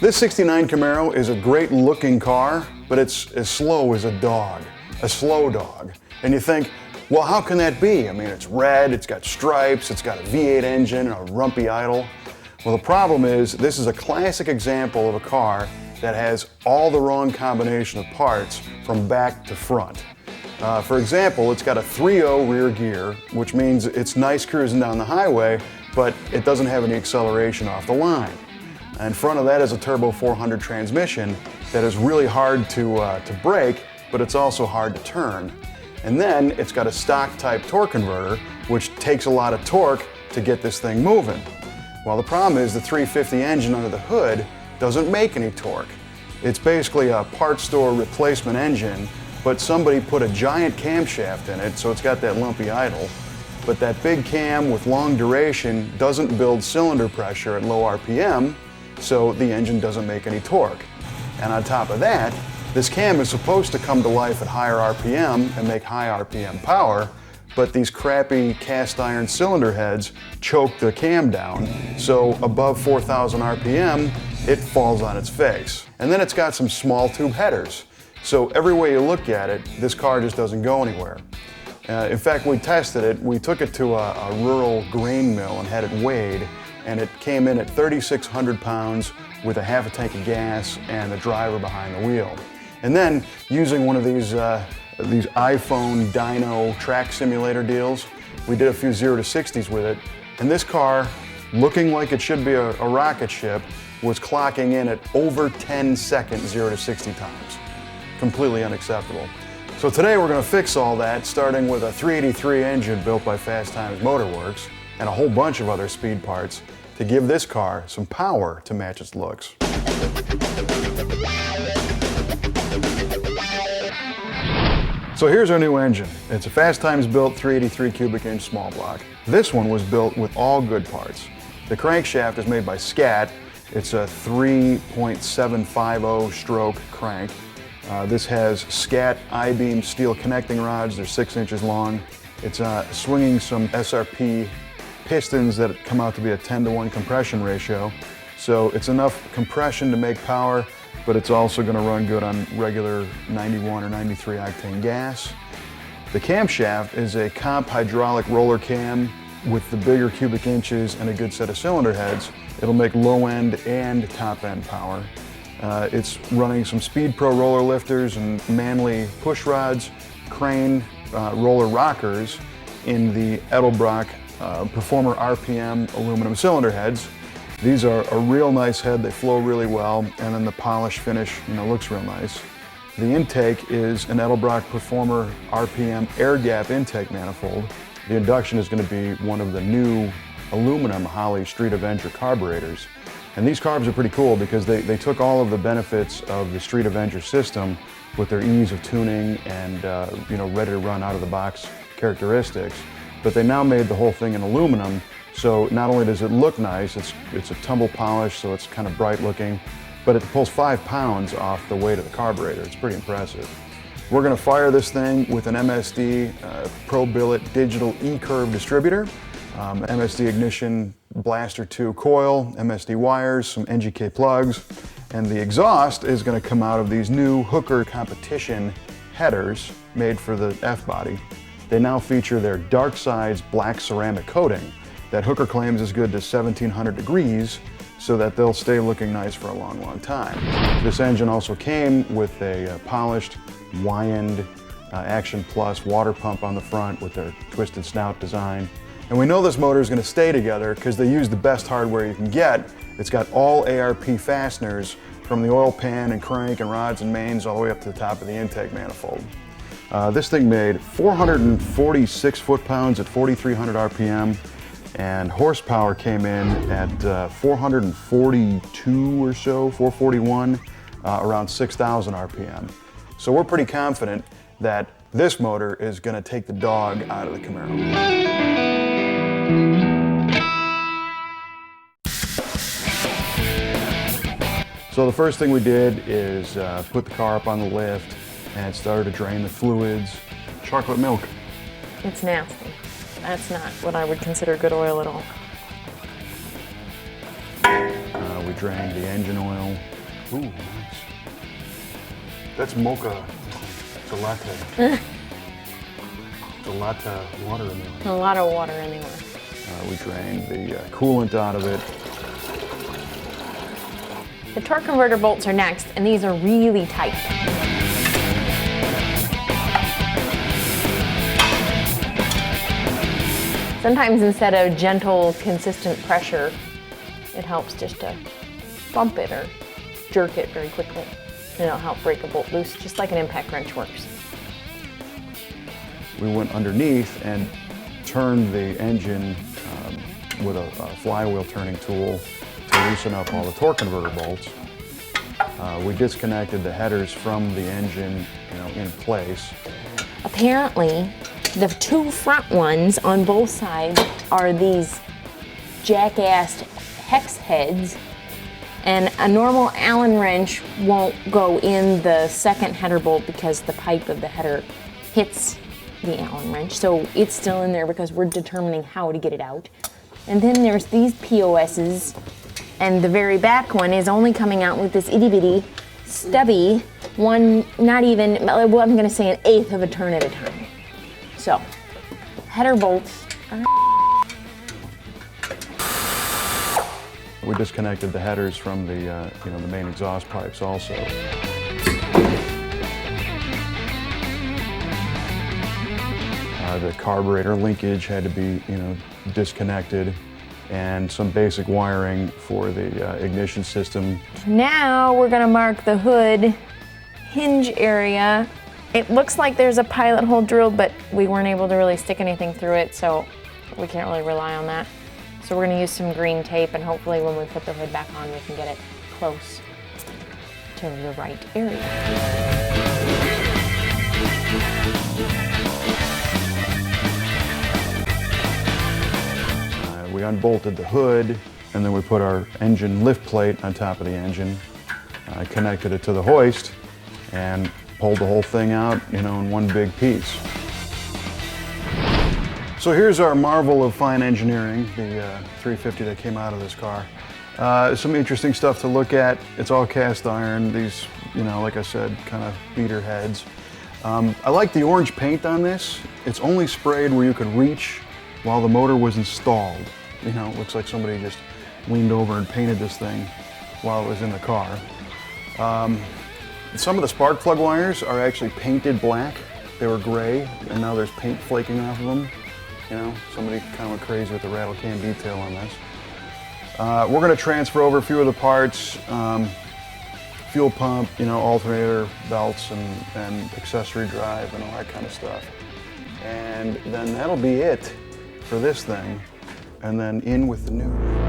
This 69 Camaro is a great looking car, but it's as slow as a dog, a slow dog. And you think, well, how can that be? I mean, it's red, it's got stripes, it's got a V8 engine, and a rumpy idle. Well, the problem is, this is a classic example of a car that has all the wrong combination of parts from back to front. For example, it's got a 3.0 rear gear, which means it's nice cruising down the highway, but it doesn't have any acceleration off the line. In front of that is a turbo 400 transmission that is really hard to brake, but it's also hard to turn. And then it's got a stock type torque converter, which takes a lot of torque to get this thing moving. Well, the problem is the 350 engine under the hood doesn't make any torque. It's basically a parts store replacement engine, but somebody put a giant camshaft in it, so it's got that lumpy idle. But that big cam with long duration doesn't build cylinder pressure at low RPM, so the engine doesn't make any torque. And on top of that, this cam is supposed to come to life at higher RPM and make high RPM power, but these crappy cast iron cylinder heads choke the cam down, so above 4,000 RPM, it falls on its face. And then it's got some small tube headers. So every way you look at it, this car just doesn't go anywhere. In fact, we tested it. We took it to a rural grain mill and had it weighed, and it came in at 3,600 pounds with a half a tank of gas and the driver behind the wheel. And then, using one of these iPhone dyno track simulator deals, we did a few 0 to 60s with it, and this car, looking like it should be a rocket ship, was clocking in at over 10 second 0 to 60 times. Completely unacceptable. So today we're going to fix all that, starting with a 383 engine built by Fast Times Motor Works and a whole bunch of other speed parts to give this car some power to match its looks. So here's our new engine. It's a Fast Times built 383 cubic inch small block. This one was built with all good parts. The crankshaft is made by Scat. It's a 3.750 stroke crank. This has Scat I-beam steel connecting rods. They're 6 inches long. It's swinging some SRP pistons that come out to be a 10-to-1 compression ratio. So it's enough compression to make power, but it's also going to run good on regular 91 or 93 octane gas. The camshaft is a comp hydraulic roller cam with the bigger cubic inches and a good set of cylinder heads. It'll make low end and top end power. It's running some Speed Pro roller lifters and Manley push rods, Crane roller rockers in the Edelbrock Performer RPM aluminum cylinder heads. These are a real nice head, they flow really well, and then the polish finish, looks real nice. The intake is an Edelbrock Performer RPM air gap intake manifold. The induction is going to be one of the new aluminum Holley Street Avenger carburetors. And these carbs are pretty cool because they took all of the benefits of the Street Avenger system with their ease of tuning and ready to run out of the box characteristics, but they now made the whole thing in aluminum. So not only does it look nice, it's a tumble polish, so it's kind of bright looking, but it pulls 5 pounds off the weight of the carburetor. It's pretty impressive. We're going to fire this thing with an MSD Pro Billet digital E-curve distributor, MSD ignition blaster 2 coil, MSD wires, some NGK plugs, and the exhaust is going to come out of these new Hooker competition headers made for the F-body. They now feature their Dark Sides black ceramic coating that Hooker claims is good to 1700 degrees, so that they'll stay looking nice for a long, long time. This engine also came with a polished Wyand Action Plus water pump on the front with their twisted snout design. And we know this motor is going to stay together because they use the best hardware you can get. It's got all ARP fasteners from the oil pan and crank and rods and mains all the way up to the top of the intake manifold. This thing made 446 foot-pounds at 4,300 RPM, and horsepower came in at 442 or so, 441, around 6,000 RPM. So we're pretty confident that this motor is going to take the dog out of the Camaro. So the first thing we did is put the car up on the lift and started to drain the fluids. Chocolate milk. It's nasty. That's not what I would consider good oil at all. We drained the engine oil. Ooh, nice. That's mocha. It's a latte. It's a latte water in there. A lot of water in there. We drained the coolant out of it. The torque converter bolts are next, and these are really tight. Sometimes instead of gentle, consistent pressure, it helps just to bump it or jerk it very quickly. And it'll help break a bolt loose, just like an impact wrench works. We went underneath and turned the engine with a flywheel turning tool to loosen up all the torque converter bolts. We disconnected the headers from the engine, in place. Apparently, the two front ones on both sides are these jackassed hex heads, and a normal Allen wrench won't go in the second header bolt because the pipe of the header hits the Allen wrench. So it's still in there because we're determining how to get it out. And then there's these POSs, and the very back one is only coming out with this itty bitty stubby one, not even, well, I'm gonna say an eighth of a turn at a time. So, header bolts are... We disconnected the headers from the, the main exhaust pipes also. The carburetor linkage had to be, disconnected, and some basic wiring for the ignition system. Now we're gonna mark the hood hinge area. It looks like there's a pilot hole drilled, but we weren't able to really stick anything through it, so we can't really rely on that. So we're gonna use some green tape, and hopefully when we put the hood back on, we can get it close to the right area. We unbolted the hood, and then we put our engine lift plate on top of the engine, connected it to the hoist, and pulled the whole thing out, in one big piece. So here's our marvel of fine engineering, the 350 that came out of this car. Some interesting stuff to look at. It's all cast iron, these, like I said, kind of beater heads. I like the orange paint on this. It's only sprayed where you could reach while the motor was installed. It looks like somebody just leaned over and painted this thing while it was in the car. Some of the spark plug wires are actually painted black. They were gray, and now there's paint flaking off of them. Somebody kind of went crazy with the rattle can detail on this. We're going to transfer over a few of the parts, fuel pump, alternator belts and accessory drive and all that kind of stuff. And then that'll be it for this thing. And then in with the new.